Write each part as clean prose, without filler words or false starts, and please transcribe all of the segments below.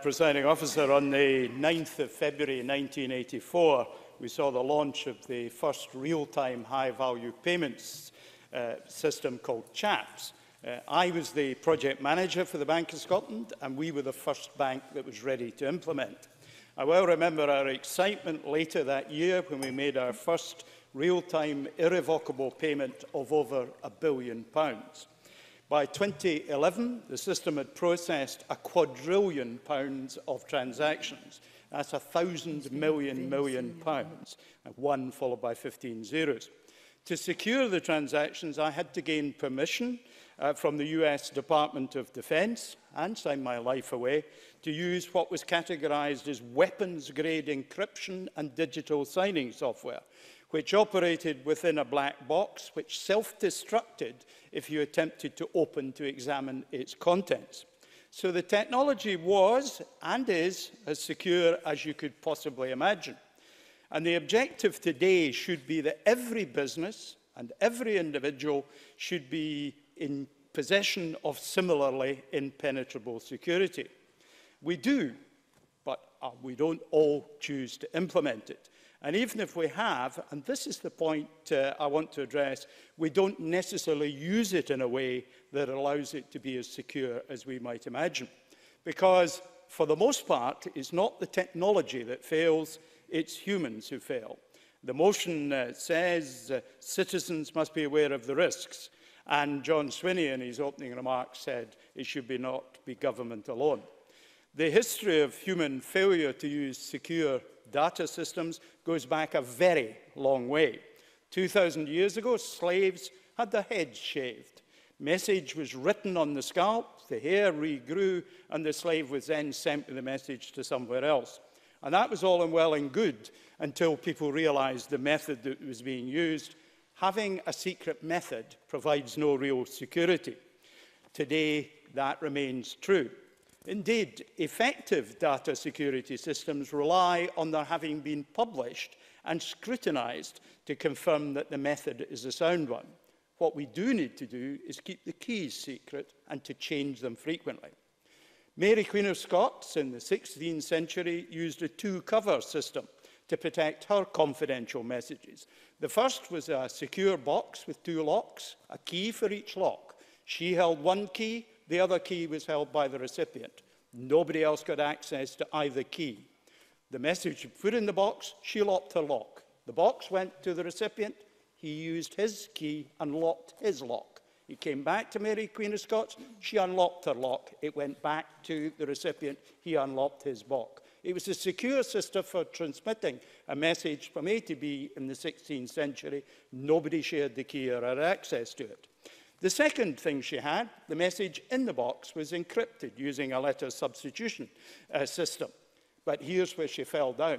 Presiding Officer, on the 9th of February 1984, we saw the launch of the first real-time high-value payments system called CHAPS. I was the project manager for the Bank of Scotland, and we were the first bank that was ready to implement. I well remember our excitement later that year when we made our first real-time irrevocable payment of over £1 billion. By 2011, the system had processed £1 quadrillion of transactions. That's 1,000 million pounds, one followed by 15 zeros. To secure the transactions, I had to gain permission from the US Department of Defense and sign my life away to use what was categorized as weapons-grade encryption and digital signing software, which operated within a black box which self-destructed if you attempted to open to examine its contents. So the technology was and is as secure as you could possibly imagine. And the objective today should be that every business and every individual should be in possession of similarly impenetrable security. We do, but we don't all choose to implement it. And even if we have, and this is the point I want to address, we don't necessarily use it in a way that allows it to be as secure as we might imagine. Because for the most part, it's not the technology that fails, it's humans who fail. The motion says citizens must be aware of the risks. And John Swinney, in his opening remarks, said it should not be government alone. The history of human failure to use secure data systems goes back a very long way. 2,000 years ago, slaves had their heads shaved. Message was written on the scalp, the hair regrew, and the slave was then sent with the message to somewhere else. And that was all well and good until people realized the method that was being used. Having a secret method provides no real security. Today, that remains true. Indeed, effective data security systems rely on their having been published and scrutinized to confirm that the method is a sound one. What we do need to do is keep the keys secret and to change them frequently. Mary Queen of Scots in the 16th century used a two-cover system to protect her confidential messages. The first was a secure box with two locks, a key for each lock. She held one key, the other key was held by the recipient. Nobody else got access to either key. The message was put in the box, she locked her lock. The box went to the recipient, he used his key and locked his lock. He came back to Mary Queen of Scots, she unlocked her lock. It went back to the recipient, he unlocked his box. It was a secure system for transmitting a message from A to B in the 16th century. Nobody shared the key or had access to it. The second thing she had, the message in the box, was encrypted using a letter substitution system. But here's where she fell down.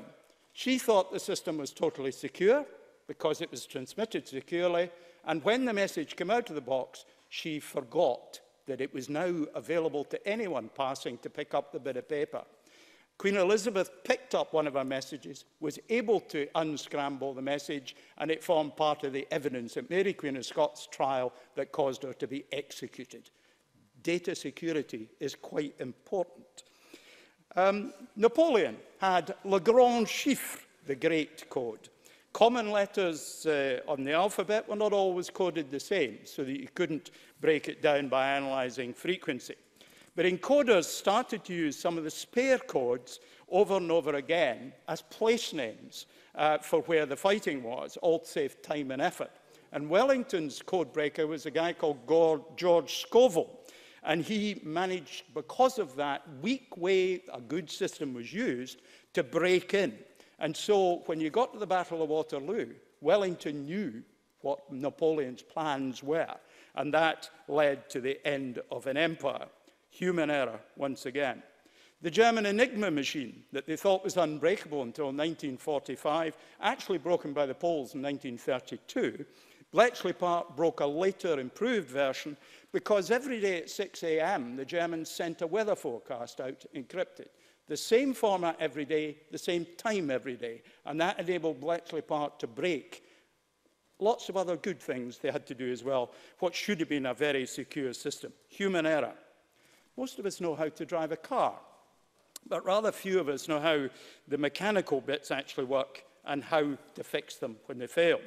She thought the system was totally secure because it was transmitted securely, and when the message came out of the box, she forgot that it was now available to anyone passing to pick up the bit of paper. Queen Elizabeth picked up one of her messages, was able to unscramble the message, and it formed part of the evidence at Mary Queen of Scots' trial that caused her to be executed. Data security is quite important. Napoleon had Le Grand Chiffre, the Great Code. Common letters on the alphabet were not always coded the same, so that you couldn't break it down by analysing frequency. But encoders started to use some of the spare codes over and over again as place names for where the fighting was, all to save time and effort. And Wellington's code breaker was a guy called George Scoville. And he managed, because of that weak way a good system was used, to break in. And so when you got to the Battle of Waterloo, Wellington knew what Napoleon's plans were. And that led to the end of an empire. Human error, once again. The German Enigma machine that they thought was unbreakable until 1945, actually broken by the Poles in 1932, Bletchley Park broke a later improved version because every day at 6 a.m. the Germans sent a weather forecast out encrypted. The same format every day, the same time every day. And that enabled Bletchley Park to break lots of other good things they had to do as well, what should have been a very secure system. Human error. Most of us know how to drive a car. But rather few of us know how the mechanical bits actually work and how to fix them when they fail.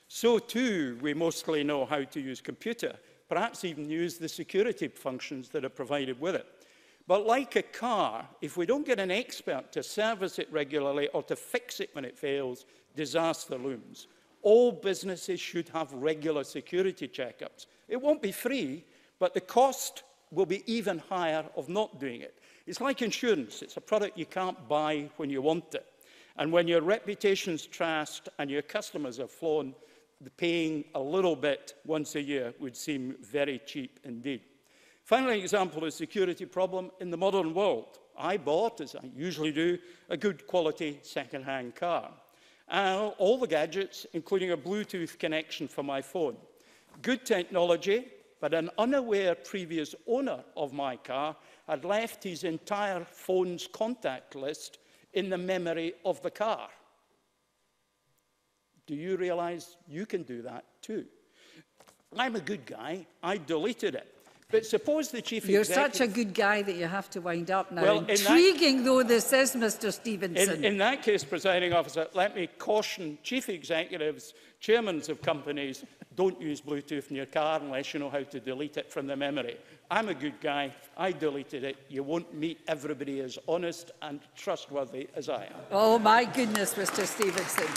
So too, we mostly know how to use computer, perhaps even use the security functions that are provided with it. But like a car, if we don't get an expert to service it regularly or to fix it when it fails, disaster looms. All businesses should have regular security checkups. It won't be free, but the cost will be even higher of not doing it. It's like insurance. It's a product you can't buy when you want it. And when your reputation's trashed and your customers are flown, paying a little bit once a year would seem very cheap indeed. Finally, an example of a security problem in the modern world. I bought, as I usually do, a good quality second-hand car. All the gadgets, including a Bluetooth connection for my phone. Good technology, but an unaware previous owner of my car had left his entire phone's contact list in the memory of the car. Do you realize you can do that too? I'm a good guy. I deleted it. But suppose the chief You're executive... such a good guy that you have to wind up now. Well, intriguing though this is, Mr. Stevenson. In that case, presiding officer, let me caution chief executives, chairmen of companies, don't use Bluetooth in your car unless you know how to delete it from the memory. I'm a good guy. I deleted it. You won't meet everybody as honest and trustworthy as I am. Oh, my goodness, Mr. Stevenson.